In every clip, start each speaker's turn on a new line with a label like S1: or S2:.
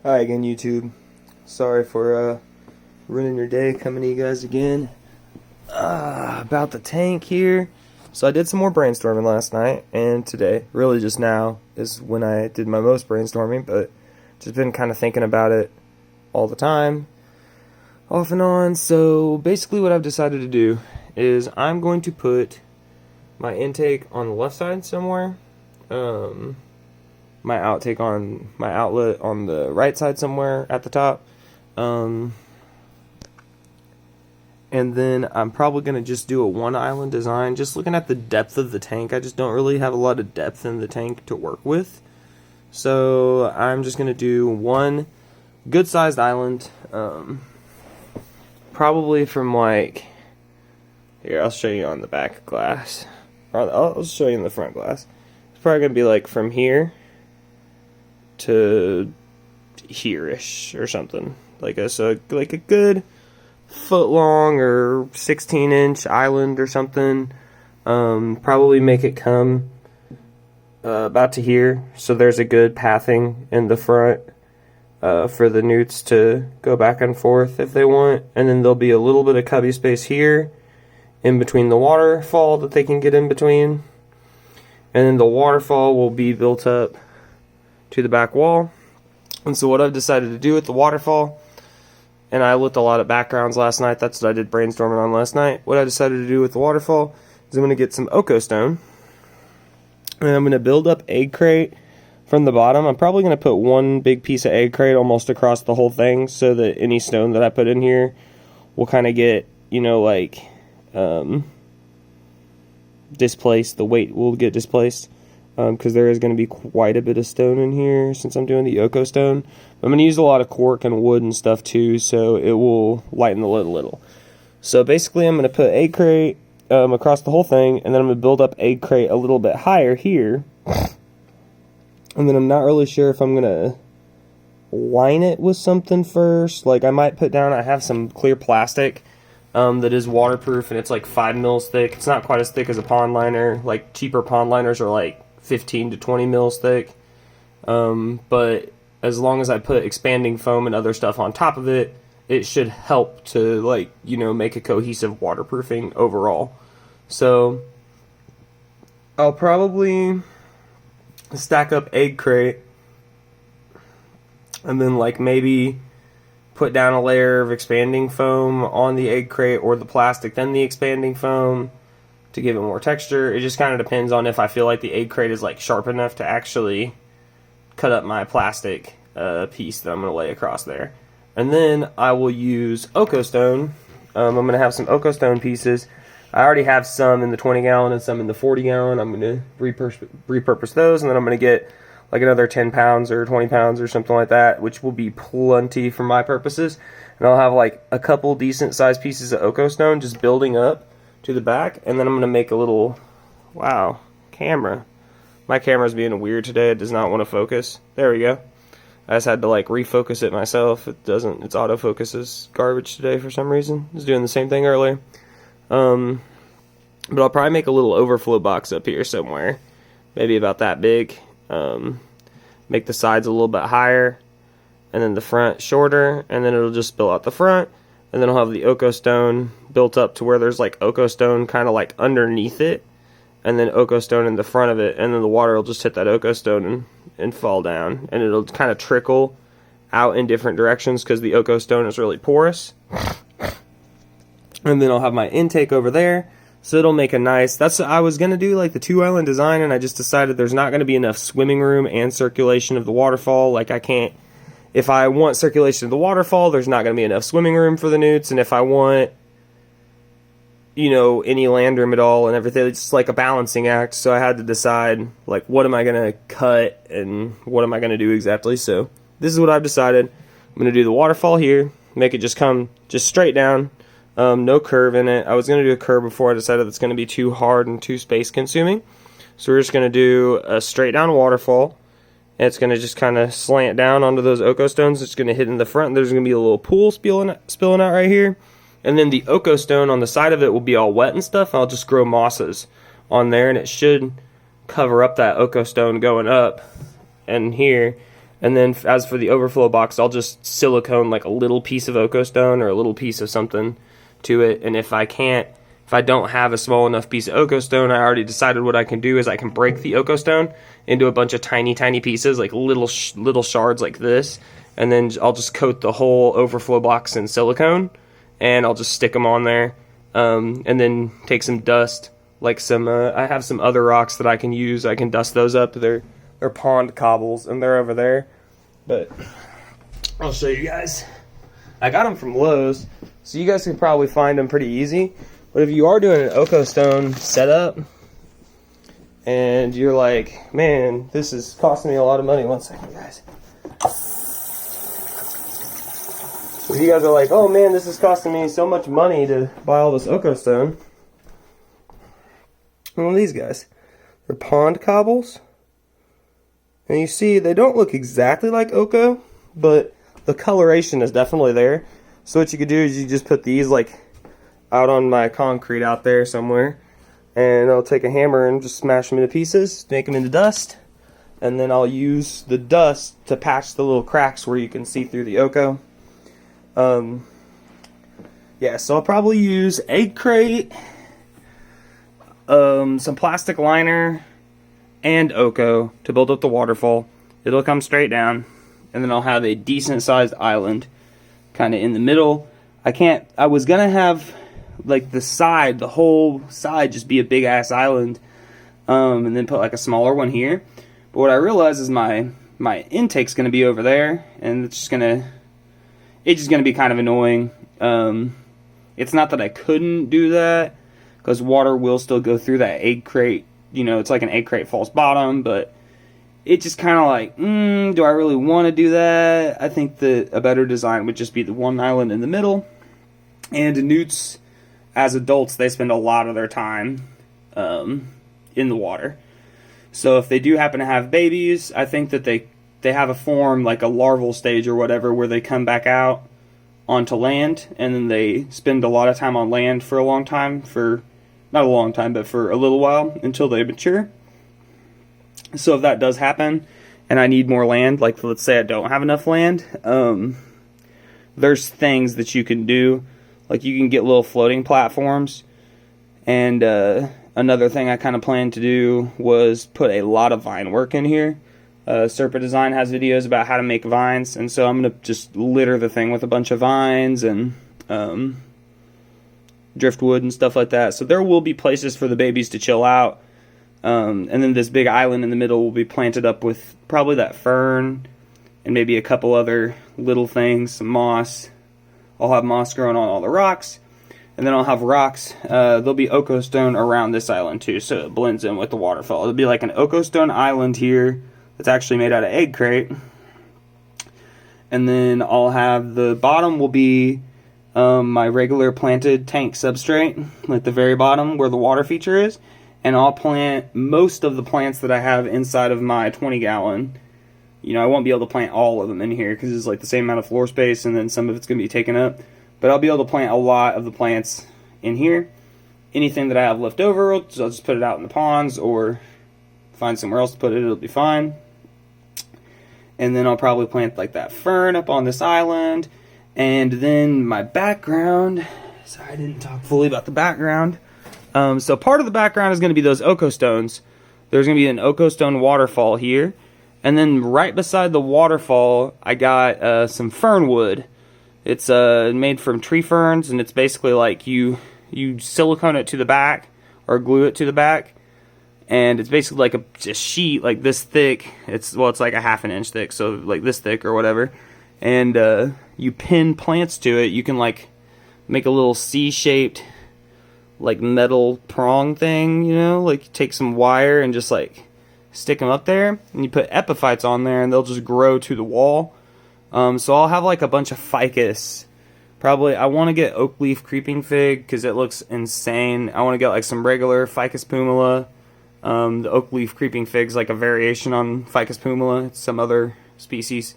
S1: Hi again, YouTube. Sorry for ruining your day coming to you guys again. About the tank here. So I did some more brainstorming last night and today. Really just now is when I did my most brainstorming, but just been kind of thinking about it all the time, off and on. So basically what I've decided to do is I'm going to put my intake on the left side somewhere. My outlet on the right side somewhere at the top. And then I'm probably going to just do a one island design. Just looking at the depth of the tank, I just don't really have a lot of depth in the tank to work with. So I'm just going to do one good sized island. Probably from like, here, I'll show you on the back glass. I'll show you in the front glass. It's probably going to be like from here to here-ish or something. Like a good foot long or 16-inch island or something. Probably make it come about to here, so there's a good pathing in the front for the newts to go back and forth if they want. And then there'll be a little bit of cubby space here in between the waterfall that they can get in between. And then the waterfall will be built up to the back wall. And so what I've decided to do with the waterfall, and I looked a lot at backgrounds last night, that's what I did brainstorming on last night. What I decided to do with the waterfall is I'm going to get some Oko stone, and I'm going to build up egg crate from the bottom. I'm probably going to put one big piece of egg crate almost across the whole thing so that any stone that I put in here will kind of get, you know, like displaced. The weight will get displaced. Because there is going to be quite a bit of stone in here since I'm doing the Oko stone. I'm going to use a lot of cork and wood and stuff too, so it will lighten the lid a little. So basically I'm going to put egg crate across the whole thing, and then I'm going to build up egg crate a little bit higher here. And then I'm not really sure if I'm going to line it with something first. Like I might put down, I have some clear plastic that is waterproof, and it's like 5 mils thick. It's not quite as thick as a pond liner. Like cheaper pond liners are like 15 to 20 mils thick, but as long as I put expanding foam and other stuff on top of it, it should help to, like, you know, make a cohesive waterproofing overall. So I'll probably stack up egg crate and then like maybe put down a layer of expanding foam on the egg crate or the plastic, then the expanding foam, to give it more texture. It just kind of depends on if I feel like the egg crate is like sharp enough to actually cut up my plastic piece that I'm going to lay across there. And then I will use Oko stone. I'm going to have some Oko stone pieces. I already have some in the 20 gallon and some in the 40 gallon. I'm going to repurpose those, and then I'm going to get like another 10 pounds or 20 pounds or something like that, which will be plenty for my purposes. And I'll have like a couple decent sized pieces of Oko stone just building up to the back, and then I'm going to make a little, wow, camera. My camera's being weird today. It does not want to focus. There we go. I just had to like refocus it myself. It doesn't, its autofocus is garbage today for some reason. It was doing the same thing earlier. But I'll probably make a little overflow box up here somewhere. Maybe about that big. Make the sides a little bit higher, and then the front shorter, and then it'll just spill out the front. And then I'll have the Oko stone built up to where there's like Oko stone kind of like underneath it, and then Oko stone in the front of it, and then the water will just hit that Oko stone and fall down, and it'll kind of trickle out in different directions because the Oko stone is really porous. And then I'll have my intake over there, so it'll make a nice, I was going to do like the 2 island design, and I just decided there's not going to be enough swimming room and circulation of the waterfall. Like I can't, if I want circulation of the waterfall, there's not going to be enough swimming room for the newts. And if I want, you know, any land room at all and everything, it's just like a balancing act. So I had to decide, like, what am I going to cut and what am I going to do exactly. So this is what I've decided. I'm going to do the waterfall here, make it just come just straight down, no curve in it. I was going to do a curve before I decided it's going to be too hard and too space consuming. So we're just going to do a straight down waterfall. And it's going to just kind of slant down onto those Oko stones. It's going to hit in the front. There's going to be a little pool spilling out right here. And then the Oko stone on the side of it will be all wet and stuff. I'll just grow mosses on there, and it should cover up that Oko stone going up and here. And then as for the overflow box, I'll just silicone like a little piece of Oko Stone or a little piece of something to it. And if I don't have a small enough piece of Oko Stone, I already decided what I can do is I can break the Oko Stone into a bunch of tiny pieces, like little shards like this. And then I'll just coat the whole overflow box in silicone, and I'll just stick them on there. And then take some dust, like I have some other rocks that I can use. I can dust those up. They're pond cobbles, and they're over there. But I'll show you guys. I got them from Lowe's, so you guys can probably find them pretty easy. But if you are doing an Oko Stone setup, and you're like, man, this is costing me a lot of money. One second, guys. If you guys are like, oh man, this is costing me so much money to buy all this Oko Stone. One of these guys. They're pond cobbles. And you see, they don't look exactly like Oko, but the coloration is definitely there. So what you could do is you just put these like out on my concrete out there somewhere, and I'll take a hammer and just smash them into pieces, make them into dust, and then I'll use the dust to patch the little cracks where you can see through the Oko. Yeah, so I'll probably use egg crate, some plastic liner, and Oko to build up the waterfall. It'll come straight down, and then I'll have a decent sized island kind of in the middle. I was gonna have like the whole side just be a big ass island, and then put like a smaller one here. But what I realized is my intake's gonna be over there, and it's just gonna be kind of annoying. It's not that I couldn't do that, because water will still go through that egg crate. You know, it's like an egg crate false bottom, but it just kind of like, do I really want to do that? I think that a better design would just be the one island in the middle. And newts, as adults, they spend a lot of their time in the water. So if they do happen to have babies, I think that they have a form, like a larval stage or whatever, where they come back out onto land, and then they spend a lot of time on land for a long time, not a long time, but for a little while until they mature. So if that does happen, and I need more land, like let's say I don't have enough land, there's things that you can do. Like you can get little floating platforms. And another thing I kind of planned to do was put a lot of vine work in here. Serpa Design has videos about how to make vines, and so I'm going to just litter the thing with a bunch of vines and driftwood and stuff like that. So there will be places for the babies to chill out. And then this big island in the middle will be planted up with probably that fern and maybe a couple other little things, some moss. I'll have moss growing on all the rocks. And then I'll have rocks. There'll be Oko Stone around this island too, so it blends in with the waterfall. It'll be like an Oko Stone island here that's actually made out of egg crate. And then I'll have the bottom will be my regular planted tank substrate, like the very bottom where the water feature is. And I'll plant most of the plants that I have inside of my 20-gallon. You know, I won't be able to plant all of them in here because it's like the same amount of floor space, and then some of it's going to be taken up. But I'll be able to plant a lot of the plants in here. Anything that I have left over, I'll just put it out in the ponds or find somewhere else to put it. It'll be fine. And then I'll probably plant like that fern up on this island. And then my background, sorry I didn't talk fully about the background. So part of the background is going to be those Oko Stones. There's going to be an Oko Stone waterfall here. And then right beside the waterfall, I got some fern wood. It's made from tree ferns, and it's basically like you silicone it to the back or glue it to the back. And it's basically like a sheet like this thick. It's like a ½ inch thick, so like this thick or whatever. And you pin plants to it. You can like make a little C-shaped like metal prong thing, you know, like you take some wire and just like stick them up there, and you put epiphytes on there and they'll just grow to the wall. So I'll have like a bunch of ficus. Probably I want to get oak leaf creeping fig because it looks insane. I want to get like some regular ficus pumila. The oak leaf creeping fig's like a variation on ficus pumila. It's some other species.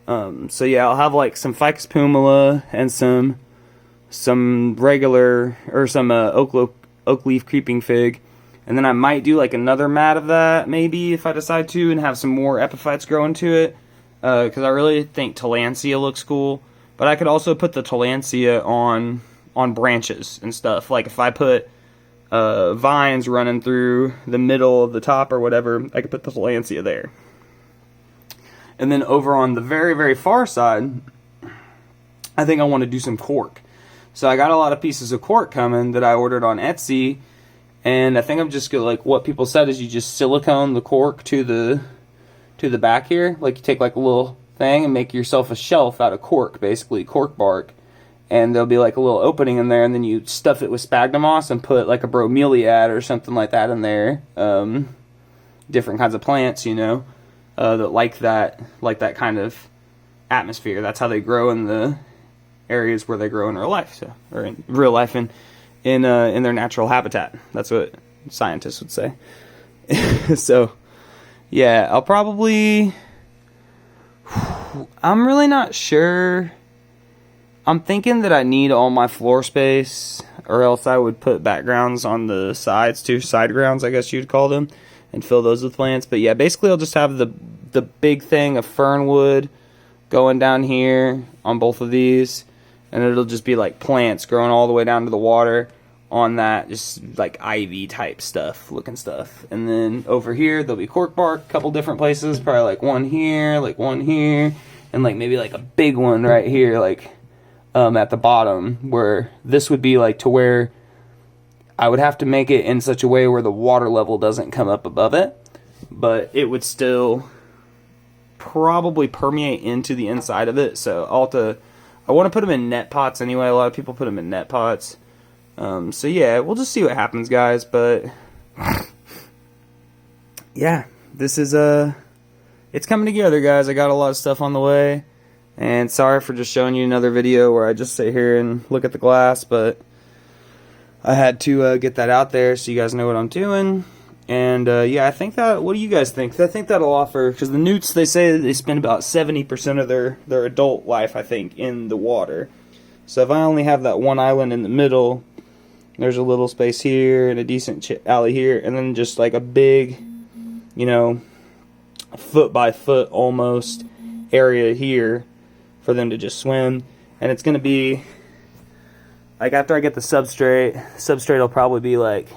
S1: So yeah, I'll have like some ficus pumila and some regular or some oak leaf creeping fig, and then I might do like another mat of that maybe if I decide to, and have some more epiphytes grow into it.
S2: because I really think tillandsia looks cool. But I could also put the tillandsia on branches and stuff. Like if I put vines running through the middle of the top or whatever, I could put the tillandsia there. And then over on the very, very far side, I think I want to do some cork. So I got a lot of pieces of cork coming that I ordered on Etsy, and I think I'm just gonna, like what people said is you just silicone the cork to the back here. Like you take like a little thing and make yourself a shelf out of cork, basically cork bark, and there'll be like a little opening in there, and then you stuff it with sphagnum moss and put like a bromeliad or something like that in there. Different kinds of plants, you know, that like that kind of atmosphere. That's how they grow in the areas where they grow in real life, so, or in real life in their natural habitat. That's what scientists would say. So yeah, I'll probably, I'm really not sure. I'm thinking that I need all my floor space, or else I would put backgrounds on the sides too, side grounds I guess you'd call them, and fill those with plants. But yeah, basically I'll just have the big thing of fernwood going down here on both of these, and it'll just be like plants growing all the way down to the water on that, just like ivy type stuff, looking stuff. And then over here there'll be cork bark, a couple different places, probably like one here, and like maybe like a big one right here, like at the bottom, where this would be like to where I would have to make it in such a way where the water level doesn't come up above it, but it would still probably permeate into the inside of it. So I want to put them in net pots anyway. A lot of people put them in net pots. So yeah, we'll just see what happens, guys. But yeah, this is it's coming together, guys. I got a lot of stuff on the way, and sorry for just showing you another video where I just sit here and look at the glass, but I had to get that out there so you guys know what I'm doing. And yeah, I think that, what do you guys think? I think that'll offer, because the newts, they say they spend about 70% of their adult life, I think, in the water. So if I only have that one island in the middle, there's a little space here and a decent alley here, and then just like a big, you know, foot by foot almost area here for them to just swim. And it's going to be, like after I get the substrate will probably be like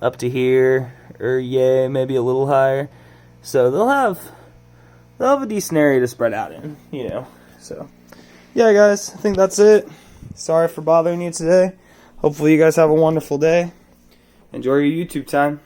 S2: up to here, or yeah, maybe a little higher. So they'll have a decent area to spread out in, you know. So yeah, guys, I think that's it. Sorry for bothering you today. Hopefully you guys have a wonderful day. Enjoy your YouTube time.